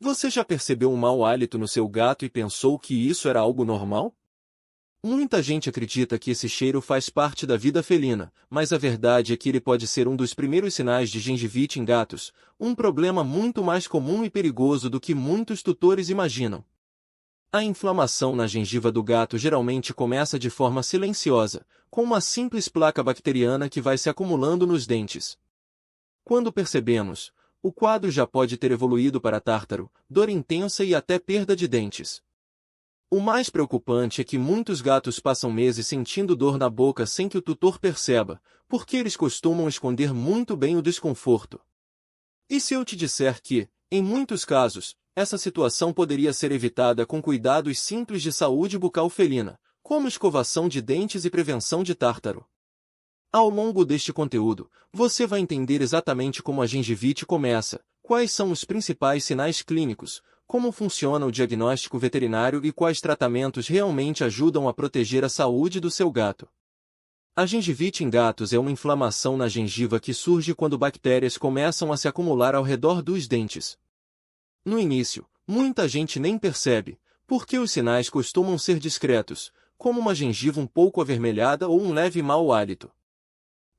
Você já percebeu um mau hálito no seu gato e pensou que isso era algo normal? Muita gente acredita que esse cheiro faz parte da vida felina, mas a verdade é que ele pode ser um dos primeiros sinais de gengivite em gatos, um problema muito mais comum e perigoso do que muitos tutores imaginam. A inflamação na gengiva do gato geralmente começa de forma silenciosa, com uma simples placa bacteriana que vai se acumulando nos dentes. Quando percebemos, o quadro já pode ter evoluído para tártaro, dor intensa e até perda de dentes. O mais preocupante é que muitos gatos passam meses sentindo dor na boca sem que o tutor perceba, porque eles costumam esconder muito bem o desconforto. E se eu te disser que, em muitos casos, essa situação poderia ser evitada com cuidados simples de saúde bucal felina, como escovação de dentes e prevenção de tártaro? Ao longo deste conteúdo, você vai entender exatamente como a gengivite começa, quais são os principais sinais clínicos, como funciona o diagnóstico veterinário e quais tratamentos realmente ajudam a proteger a saúde do seu gato. A gengivite em gatos é uma inflamação na gengiva que surge quando bactérias começam a se acumular ao redor dos dentes. No início, muita gente nem percebe, porque os sinais costumam ser discretos, como uma gengiva um pouco avermelhada ou um leve mau hálito.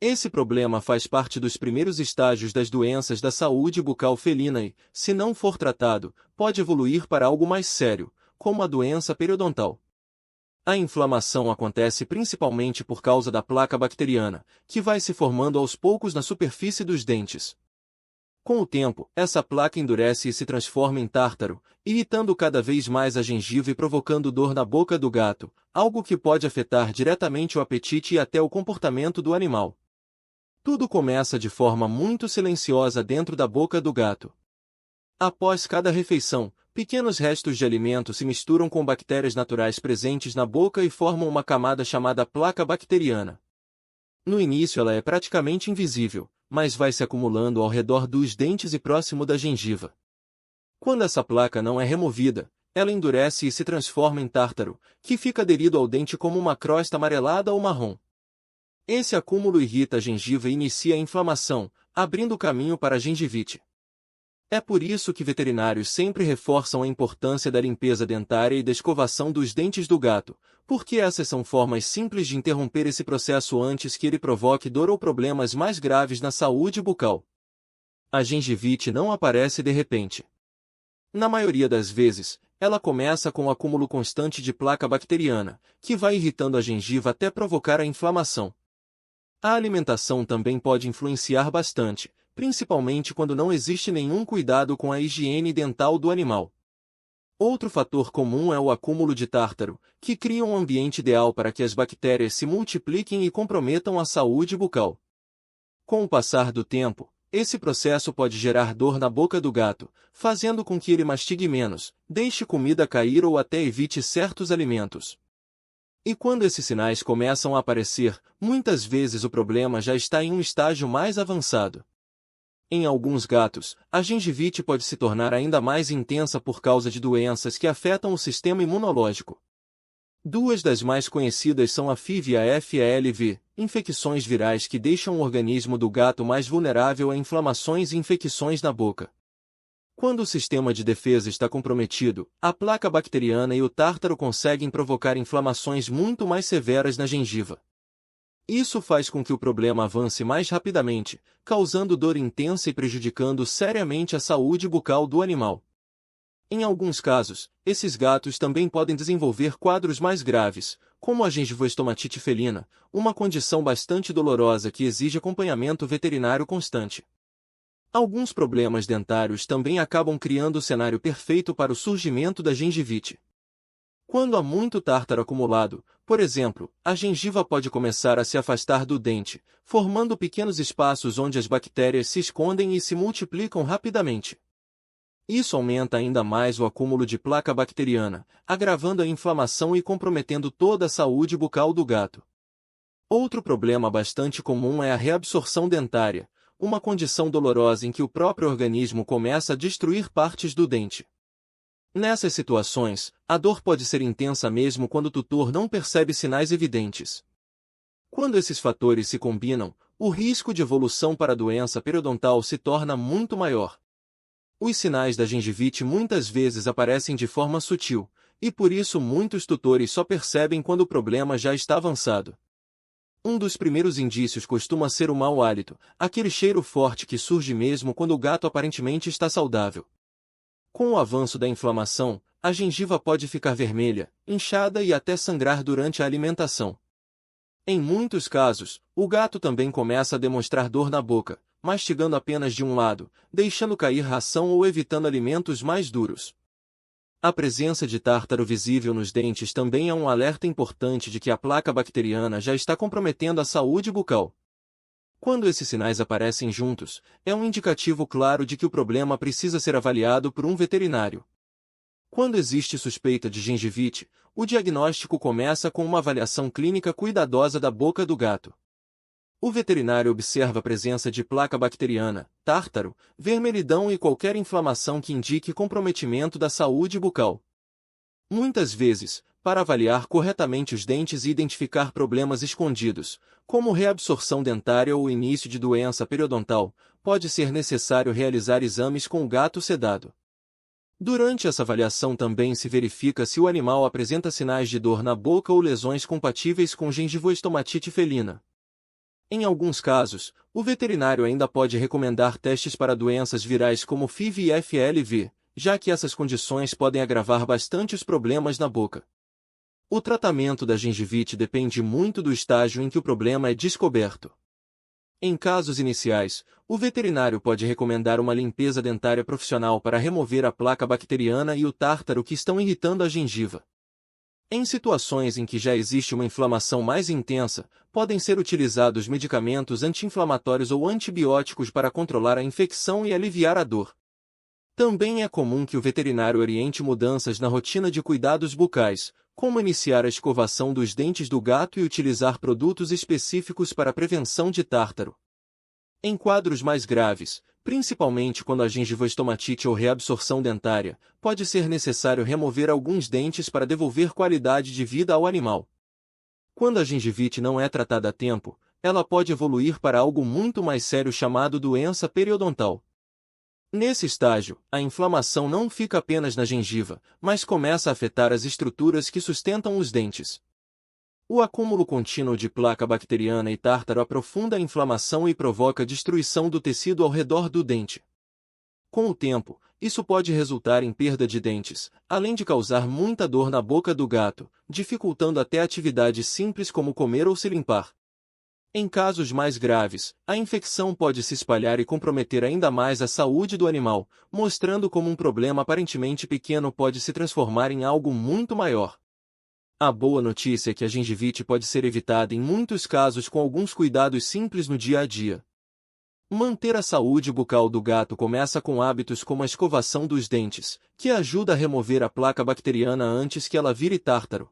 Esse problema faz parte dos primeiros estágios das doenças da saúde bucal felina e, se não for tratado, pode evoluir para algo mais sério, como a doença periodontal. A inflamação acontece principalmente por causa da placa bacteriana, que vai se formando aos poucos na superfície dos dentes. Com o tempo, essa placa endurece e se transforma em tártaro, irritando cada vez mais a gengiva e provocando dor na boca do gato, algo que pode afetar diretamente o apetite e até o comportamento do animal. Tudo começa de forma muito silenciosa dentro da boca do gato. Após cada refeição, pequenos restos de alimento se misturam com bactérias naturais presentes na boca e formam uma camada chamada placa bacteriana. No início ela é praticamente invisível, mas vai se acumulando ao redor dos dentes e próximo da gengiva. Quando essa placa não é removida, ela endurece e se transforma em tártaro, que fica aderido ao dente como uma crosta amarelada ou marrom. Esse acúmulo irrita a gengiva e inicia a inflamação, abrindo caminho para a gengivite. É por isso que veterinários sempre reforçam a importância da limpeza dentária e da escovação dos dentes do gato, porque essas são formas simples de interromper esse processo antes que ele provoque dor ou problemas mais graves na saúde bucal. A gengivite não aparece de repente. Na maioria das vezes, ela começa com o acúmulo constante de placa bacteriana, que vai irritando a gengiva até provocar a inflamação. A alimentação também pode influenciar bastante, principalmente quando não existe nenhum cuidado com a higiene dental do animal. Outro fator comum é o acúmulo de tártaro, que cria um ambiente ideal para que as bactérias se multipliquem e comprometam a saúde bucal. Com o passar do tempo, esse processo pode gerar dor na boca do gato, fazendo com que ele mastigue menos, deixe comida cair ou até evite certos alimentos. E quando esses sinais começam a aparecer, muitas vezes o problema já está em um estágio mais avançado. Em alguns gatos, a gengivite pode se tornar ainda mais intensa por causa de doenças que afetam o sistema imunológico. Duas das mais conhecidas são a FIV e a FALV, infecções virais que deixam o organismo do gato mais vulnerável a inflamações e infecções na boca. Quando o sistema de defesa está comprometido, a placa bacteriana e o tártaro conseguem provocar inflamações muito mais severas na gengiva. Isso faz com que o problema avance mais rapidamente, causando dor intensa e prejudicando seriamente a saúde bucal do animal. Em alguns casos, esses gatos também podem desenvolver quadros mais graves, como a gengivoestomatite felina, uma condição bastante dolorosa que exige acompanhamento veterinário constante. Alguns problemas dentários também acabam criando o cenário perfeito para o surgimento da gengivite. Quando há muito tártaro acumulado, por exemplo, a gengiva pode começar a se afastar do dente, formando pequenos espaços onde as bactérias se escondem e se multiplicam rapidamente. Isso aumenta ainda mais o acúmulo de placa bacteriana, agravando a inflamação e comprometendo toda a saúde bucal do gato. Outro problema bastante comum é a reabsorção dentária, uma condição dolorosa em que o próprio organismo começa a destruir partes do dente. Nessas situações, a dor pode ser intensa mesmo quando o tutor não percebe sinais evidentes. Quando esses fatores se combinam, o risco de evolução para a doença periodontal se torna muito maior. Os sinais da gengivite muitas vezes aparecem de forma sutil, e por isso muitos tutores só percebem quando o problema já está avançado. Um dos primeiros indícios costuma ser o mau hálito, aquele cheiro forte que surge mesmo quando o gato aparentemente está saudável. Com o avanço da inflamação, a gengiva pode ficar vermelha, inchada e até sangrar durante a alimentação. Em muitos casos, o gato também começa a demonstrar dor na boca, mastigando apenas de um lado, deixando cair ração ou evitando alimentos mais duros. A presença de tártaro visível nos dentes também é um alerta importante de que a placa bacteriana já está comprometendo a saúde bucal. Quando esses sinais aparecem juntos, é um indicativo claro de que o problema precisa ser avaliado por um veterinário. Quando existe suspeita de gengivite, o diagnóstico começa com uma avaliação clínica cuidadosa da boca do gato. O veterinário observa a presença de placa bacteriana, tártaro, vermelhidão e qualquer inflamação que indique comprometimento da saúde bucal. Muitas vezes, para avaliar corretamente os dentes e identificar problemas escondidos, como reabsorção dentária ou início de doença periodontal, pode ser necessário realizar exames com o gato sedado. Durante essa avaliação também se verifica se o animal apresenta sinais de dor na boca ou lesões compatíveis com gengivoestomatite felina. Em alguns casos, o veterinário ainda pode recomendar testes para doenças virais como FIV e FLV, já que essas condições podem agravar bastante os problemas na boca. O tratamento da gengivite depende muito do estágio em que o problema é descoberto. Em casos iniciais, o veterinário pode recomendar uma limpeza dentária profissional para remover a placa bacteriana e o tártaro que estão irritando a gengiva. Em situações em que já existe uma inflamação mais intensa, podem ser utilizados medicamentos anti-inflamatórios ou antibióticos para controlar a infecção e aliviar a dor. Também é comum que o veterinário oriente mudanças na rotina de cuidados bucais, como iniciar a escovação dos dentes do gato e utilizar produtos específicos para a prevenção de tártaro. Em quadros mais graves, principalmente quando há gengivoestomatite ou reabsorção dentária, pode ser necessário remover alguns dentes para devolver qualidade de vida ao animal. Quando a gengivite não é tratada a tempo, ela pode evoluir para algo muito mais sério chamado doença periodontal. Nesse estágio, a inflamação não fica apenas na gengiva, mas começa a afetar as estruturas que sustentam os dentes. O acúmulo contínuo de placa bacteriana e tártaro aprofunda a inflamação e provoca destruição do tecido ao redor do dente. Com o tempo, isso pode resultar em perda de dentes, além de causar muita dor na boca do gato, dificultando até atividades simples como comer ou se limpar. Em casos mais graves, a infecção pode se espalhar e comprometer ainda mais a saúde do animal, mostrando como um problema aparentemente pequeno pode se transformar em algo muito maior. A boa notícia é que a gengivite pode ser evitada em muitos casos com alguns cuidados simples no dia a dia. Manter a saúde bucal do gato começa com hábitos como a escovação dos dentes, que ajuda a remover a placa bacteriana antes que ela vire tártaro.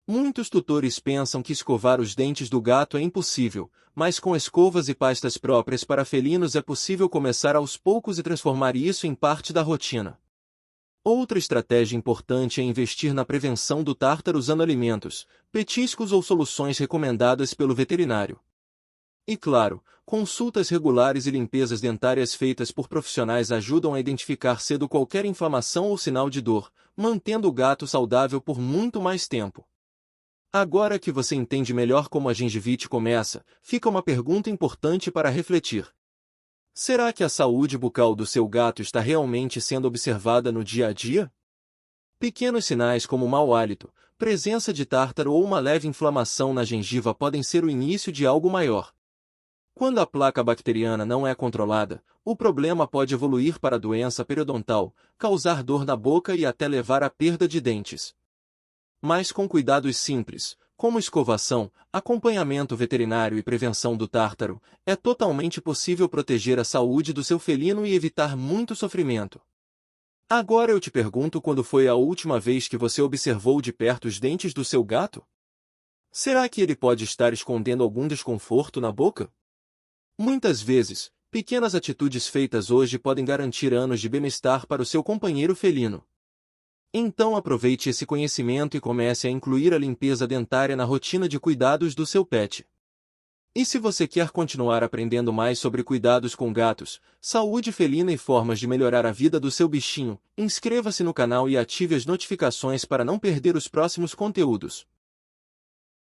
Muitos tutores pensam que escovar os dentes do gato é impossível, mas com escovas e pastas próprias para felinos é possível começar aos poucos e transformar isso em parte da rotina. Outra estratégia importante é investir na prevenção do tártaro usando alimentos, petiscos ou soluções recomendadas pelo veterinário. E claro, consultas regulares e limpezas dentárias feitas por profissionais ajudam a identificar cedo qualquer inflamação ou sinal de dor, mantendo o gato saudável por muito mais tempo. Agora que você entende melhor como a gengivite começa, fica uma pergunta importante para refletir. Será que a saúde bucal do seu gato está realmente sendo observada no dia a dia? Pequenos sinais como mau hálito, presença de tártaro ou uma leve inflamação na gengiva podem ser o início de algo maior. Quando a placa bacteriana não é controlada, o problema pode evoluir para doença periodontal, causar dor na boca e até levar à perda de dentes. Mas com cuidados simples, como escovação, acompanhamento veterinário e prevenção do tártaro, é totalmente possível proteger a saúde do seu felino e evitar muito sofrimento. Agora eu te pergunto, quando foi a última vez que você observou de perto os dentes do seu gato? Será que ele pode estar escondendo algum desconforto na boca? Muitas vezes, pequenas atitudes feitas hoje podem garantir anos de bem-estar para o seu companheiro felino. Então aproveite esse conhecimento e comece a incluir a limpeza dentária na rotina de cuidados do seu pet. E se você quer continuar aprendendo mais sobre cuidados com gatos, saúde felina e formas de melhorar a vida do seu bichinho, inscreva-se no canal e ative as notificações para não perder os próximos conteúdos.